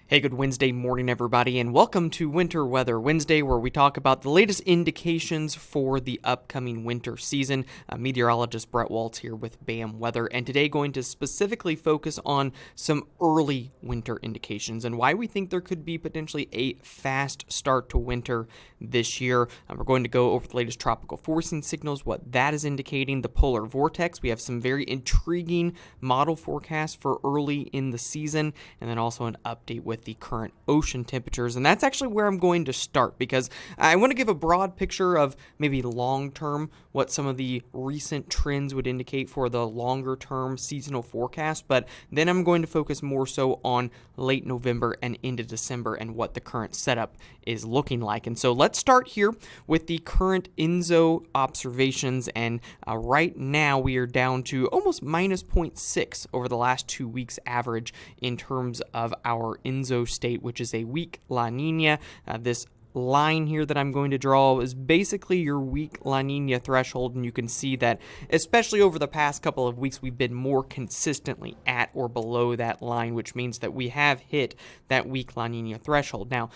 Hey, good Wednesday morning, everybody, and welcome to Winter Weather Wednesday, where we talk about the latest indications for the upcoming winter season. Meteorologist Brett Waltz here with BAM Weather, and today going to specifically focus on some early winter indications and why we think there could be potentially a fast start to winter this year. We're going to go over the latest tropical forcing signals, what that is indicating, the polar vortex. We have some very intriguing model forecasts for early in the season, and then also an update with the current ocean temperatures. And that's actually where I'm going to start, because I want to give a broad picture of maybe long term what some of the recent trends would indicate for the longer term seasonal forecast, but then I'm going to focus more so on late November and into December and what the current setup is looking like. And so let's start here with the current ENSO observations, and right now we are down to almost minus 0.6 over the last 2 weeks average in terms of our ENSO state, which is a weak La Nina. This line here that I'm going to draw is basically your weak La Nina threshold, and you can see that especially over the past couple of weeks we've been more consistently at or below that line, which means that we have hit that weak La Nina threshold. Now,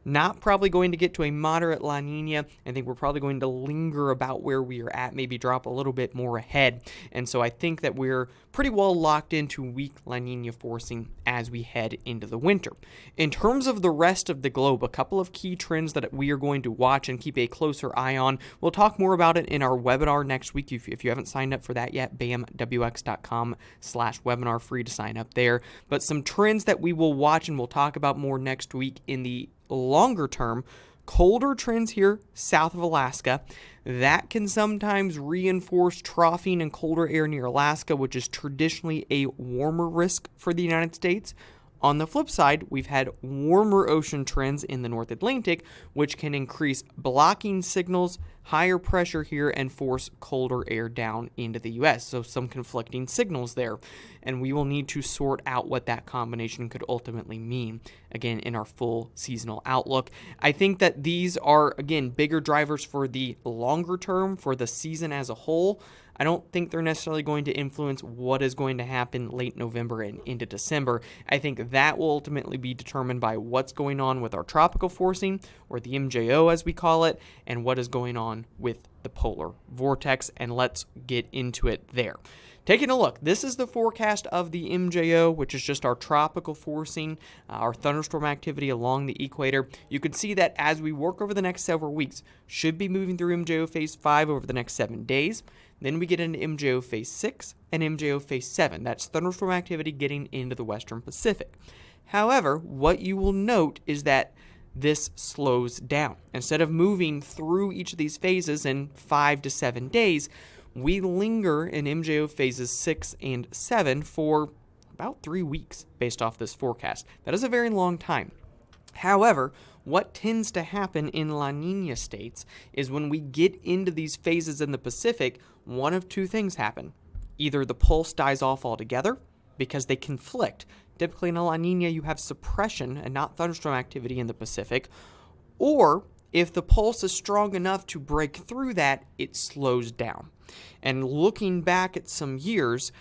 not probably going to get to a moderate La Nina. I think we're probably going to linger about where we are at, maybe drop a little bit more ahead. And so I think that we're pretty well locked into weak La Nina forcing as we head into the winter. In terms of the rest of the globe, a couple of key trends that we are going to watch and keep a closer eye on. We'll talk more about it in our webinar next week. If you haven't signed up for that yet, bamwx.com/webinar, free to sign up there. But some trends that we will watch and we'll talk about more next week in the longer term, colder trends here south of Alaska. That can sometimes reinforce troughing and colder air near Alaska, which is traditionally a warmer risk for the United States. On the flip side, we've had warmer ocean trends in the North Atlantic, which can increase blocking signals, higher pressure here, and force colder air down into the U.S. So some conflicting signals there. And we will need to sort out what that combination could ultimately mean, again, in our full seasonal outlook. I think that these are, again, bigger drivers for the longer term, for the season as a whole. I don't think they're necessarily going to influence what is going to happen late November and into December. I think that will ultimately be determined by what's going on with our tropical forcing, or the MJO as we call it, and what is going on with the polar vortex, and let's get into it there. Taking a look, this is the forecast of the MJO, which is just our tropical forcing, our thunderstorm activity along the equator. You can see that as we work over the next several weeks, should be moving through MJO phase 5 over the next 7 days. Then we get into MJO phase 6 and MJO phase 7. That's thunderstorm activity getting into the Western Pacific. However, what you will note is that this slows down. Instead of moving through each of these phases in 5 to 7 days, we linger in MJO phases 6 and 7 for about 3 weeks based off this forecast. That is a very long time. However, what tends to happen in La Nina states is when we get into these phases in the Pacific, one of two things happen. Either the pulse dies off altogether because they conflict. Typically in a La Nina, you have suppression and not thunderstorm activity in the Pacific. Or if the pulse is strong enough to break through that, it slows down. And looking back at some years,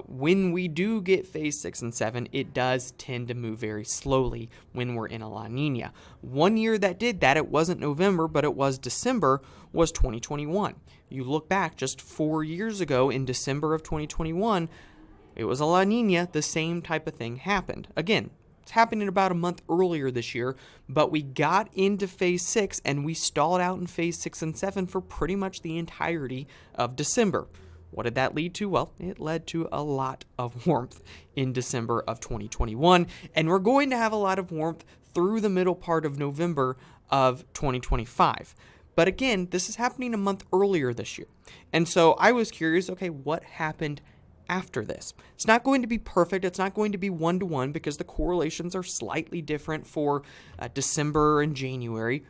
when we do get phase 6 and 7, it does tend to move very slowly when we're in a La Nina. One year that did that, it wasn't November, but it was December, was 2021. You look back just 4 years ago in December of 2021, it was a La Nina, the same type of thing happened. Again, it's happening about a month earlier this year, but we got into phase 6 and we stalled out in phase 6 and 7 for pretty much the entirety of December. What did that lead to? Well, it led to a lot of warmth in December of 2021, and we're going to have a lot of warmth through the middle part of November of 2025. But again, this is happening a month earlier this year. And so I was curious, okay, what happened after this? It's not going to be perfect. It's not going to be one-to-one because the correlations are slightly different for December and January.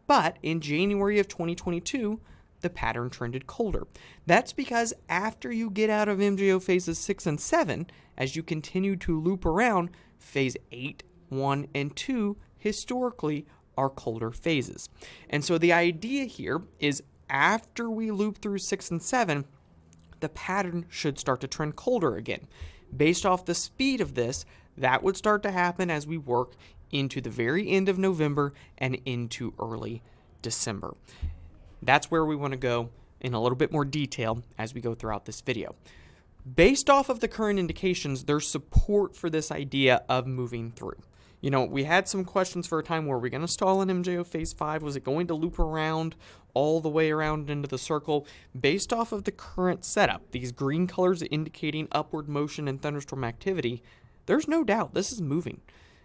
But in January of 2022, the pattern trended colder. That's because after you get out of MJO phases 6 and 7, as you continue to loop around, phase 8, 1, and 2 historically are colder phases. And so the idea here is after we loop through 6 and 7, the pattern should start to trend colder again. Based off the speed of this, That would start to happen as we work into the very end of November and into early December. That's where we want to go in a little bit more detail as we go throughout this video. Based off of the current indications, there's support for this idea of moving through. You know, we had some questions for a time. Were we going to stall in MJO phase 5? Was it going to loop around all the way around into the circle? Based off of the current setup, these green colors indicating upward motion and thunderstorm activity, there's no doubt this is moving.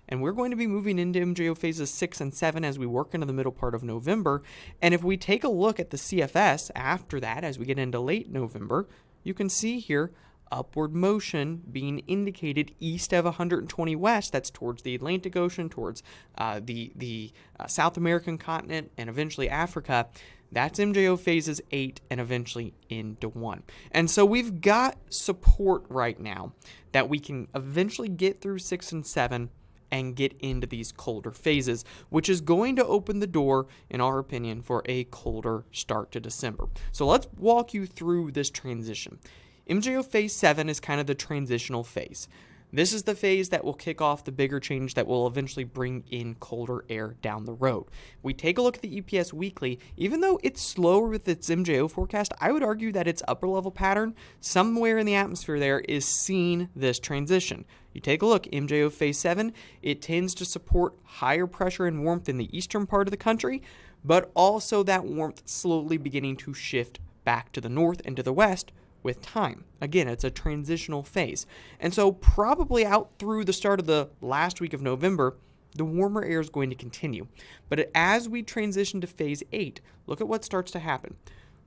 And we're going to be moving into MJO phases 6 and 7 as we work into the middle part of November. And if we take a look at the CFS after that, as we get into late November, you can see here upward motion being indicated east of 120 west. That's towards the Atlantic Ocean, towards the South American continent, and eventually Africa. That's MJO phases 8 and eventually into 1. And so we've got support right now that we can eventually get through 6 and 7 and get into these colder phases, which is going to open the door, in our opinion, for a colder start to December. So let's walk you through this transition. MJO phase 7 is kind of the transitional phase. This is the phase that will kick off the bigger change that will eventually bring in colder air down the road. We take a look at the EPS weekly. Even though it's slower with its MJO forecast, I would argue that its upper level pattern somewhere in the atmosphere there is seeing this transition. You take a look, MJO phase 7, it tends to support higher pressure and warmth in the eastern part of the country, but also that warmth slowly beginning to shift back to the north and to the west with time. Again, it's a transitional phase. And so probably out through the start of the last week of November, the warmer air is going to continue. But as we transition to phase 8, look at what starts to happen.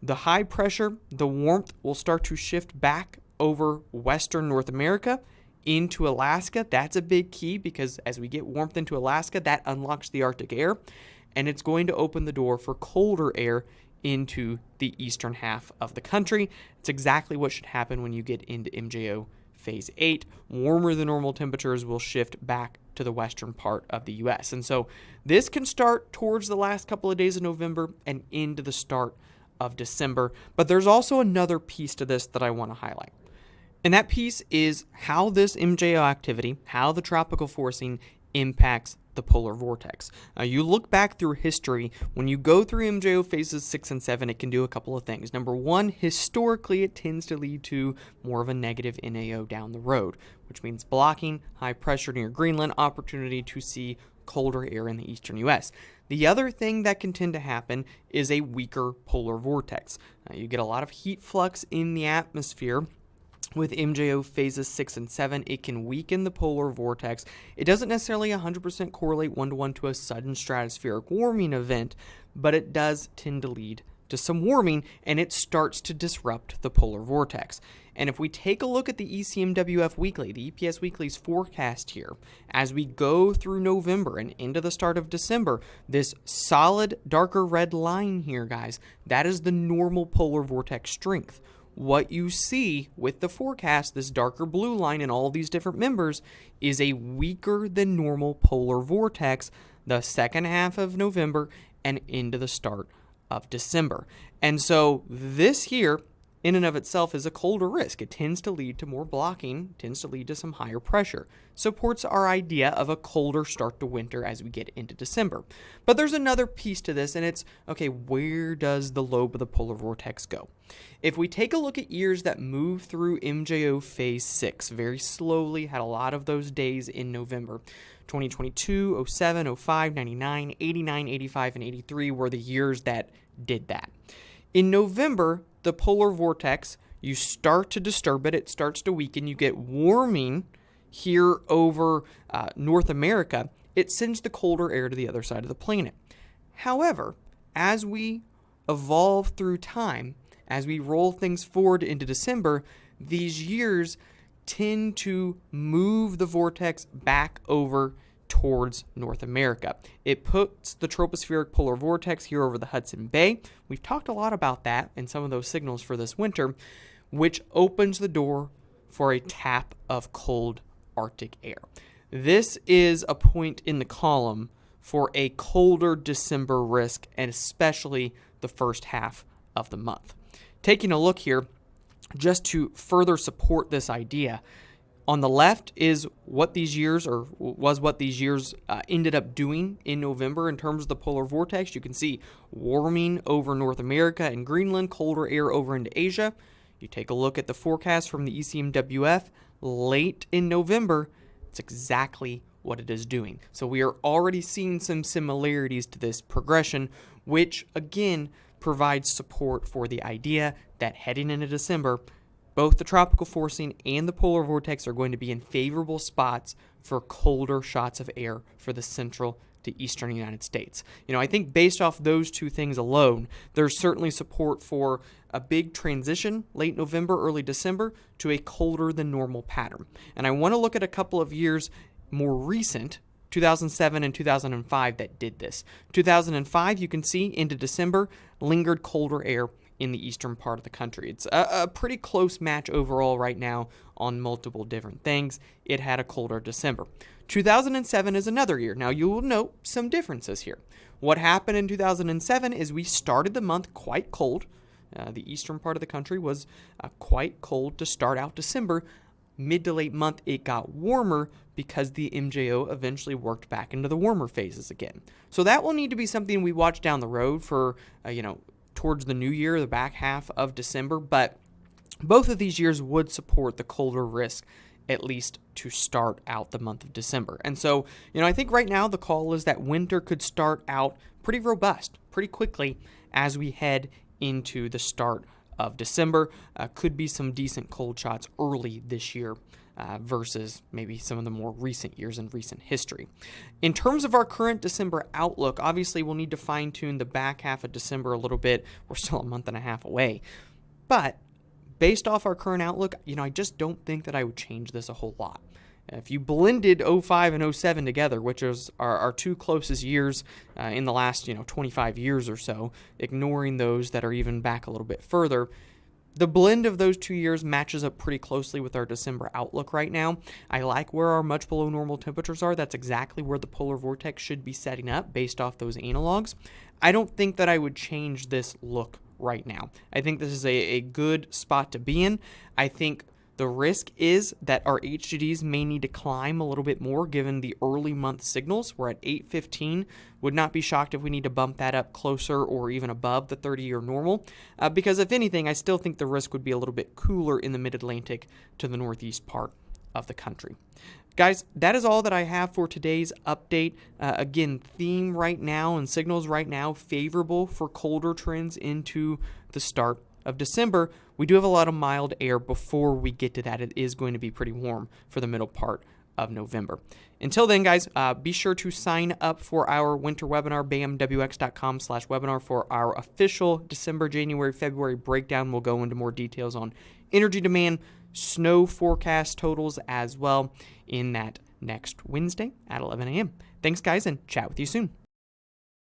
The high pressure, the warmth will start to shift back over western North America into Alaska. That's a big key because as we get warmth into Alaska, that unlocks the Arctic air, and it's going to open the door for colder air into the eastern half of the country. It's exactly what should happen when you get into MJO phase 8. Warmer than normal temperatures will shift back to the western part of the U.S. And so this can start towards the last couple of days of November and into the start of December. But there's also another piece to this that I want to highlight. And that piece is how this MJO activity, how the tropical forcing impacts the polar vortex. You look back through history, when you go through MJO phases 6 and 7, it can do a couple of things. Number one, historically, it tends to lead to more of a negative NAO down the road, which means blocking high pressure near Greenland, opportunity to see colder air in the eastern U.S. The other thing that can tend to happen is a weaker polar vortex. You get a lot of heat flux in the atmosphere. With MJO phases 6 and 7, it can weaken the polar vortex. It doesn't necessarily 100% correlate one-to-one to a sudden stratospheric warming event, but it does tend to lead to some warming, and it starts to disrupt the polar vortex. And if we take a look at the ECMWF Weekly, the EPS Weekly's forecast here, as we go through November and into the start of December, this solid darker red line here, guys, that is the normal polar vortex strength. What you see with the forecast, this darker blue line and all these different members, is a weaker than normal polar vortex the second half of November and into the start of December. And so this here, in and of itself, is a colder risk. It tends to lead to more blocking, tends to lead to some higher pressure. Supports our idea of a colder start to winter as we get into December. But there's another piece to this, and it's, okay, where does the lobe of the polar vortex go? If we take a look at years that move through MJO phase 6 very slowly, had a lot of those days in November. 2022, 07, 05, 99, 89, 85, and 83 were the years that did that. In November, the polar vortex, you start to disturb it, it starts to weaken, you get warming here over North America, it sends the colder air to the other side of the planet. However, as we evolve through time, as we roll things forward into December, these years tend to move the vortex back over towards North America. It puts the tropospheric polar vortex here over the Hudson Bay. We've talked a lot about that and some of those signals for this winter, which opens the door for a tap of cold Arctic air. This is a point in the column for a colder December risk, and especially the first half of the month. Taking a look here, just to further support this idea, On the left is what these years, or was what these years ended up doing in November in terms of the polar vortex. You can see warming over North America and Greenland, colder air over into Asia. You take a look at the forecast from the ECMWF late in November, it's exactly what it is doing. So we are already seeing some similarities to this progression, which again provides support for the idea that heading into December, both the tropical forcing and the polar vortex are going to be in favorable spots for colder shots of air for the central to eastern United States. I think based off those two things alone, there's certainly support for a big transition late November, early December to a colder than normal pattern. And I want to look at a couple of years more recent, 2007 and 2005, that did this. 2005, you can see into December, lingered colder air in the eastern part of the country. It's a pretty close match overall right now on multiple different things. It had a colder December. 2007 is another year. Now you will note some differences here. What happened in 2007 is we started the month quite cold. The eastern part of the country was quite cold to start out December. Mid to late month, it got warmer because the MJO eventually worked back into the warmer phases again. So that will need to be something we watch down the road for, towards the new year, the back half of December. But both of these years would support the colder risk, at least to start out the month of December. And so, I think right now the call is that winter could start out pretty robust, pretty quickly as we head into the start of December. Could be some decent cold shots early this year versus maybe some of the more recent years in recent history. In terms of our current December outlook, obviously we'll need to fine-tune the back half of December a little bit. We're still a month and a half away. But based off our current outlook, I just don't think that I would change this a whole lot. If you blended 05 and 07 together, which is our two closest years in the last 25 years or so, ignoring those that are even back a little bit further, the blend of those 2 years matches up pretty closely with our December outlook right now. I like where our much below normal temperatures are. That's exactly where the polar vortex should be setting up based off those analogs. I don't think that I would change this look right now. I think this is a good spot to be in. I think the risk is that our HGDs may need to climb a little bit more given the early month signals. We're at 815. Would not be shocked if we need to bump that up closer or even above the 30-year normal. Because if anything, I still think the risk would be a little bit cooler in the mid-Atlantic to the northeast part of the country. Guys, that is all that I have for today's update. Again, theme right now and signals right now favorable for colder trends into the start of December. We do have a lot of mild air before we get to that. It is going to be pretty warm for the middle part of November. Until then, guys, be sure to sign up for our winter webinar, bamwx.com/webinar, for our official December, January, February breakdown. We'll go into more details on energy demand, snow forecast totals as well in that next Wednesday at 11 a.m. Thanks, guys, and chat with you soon.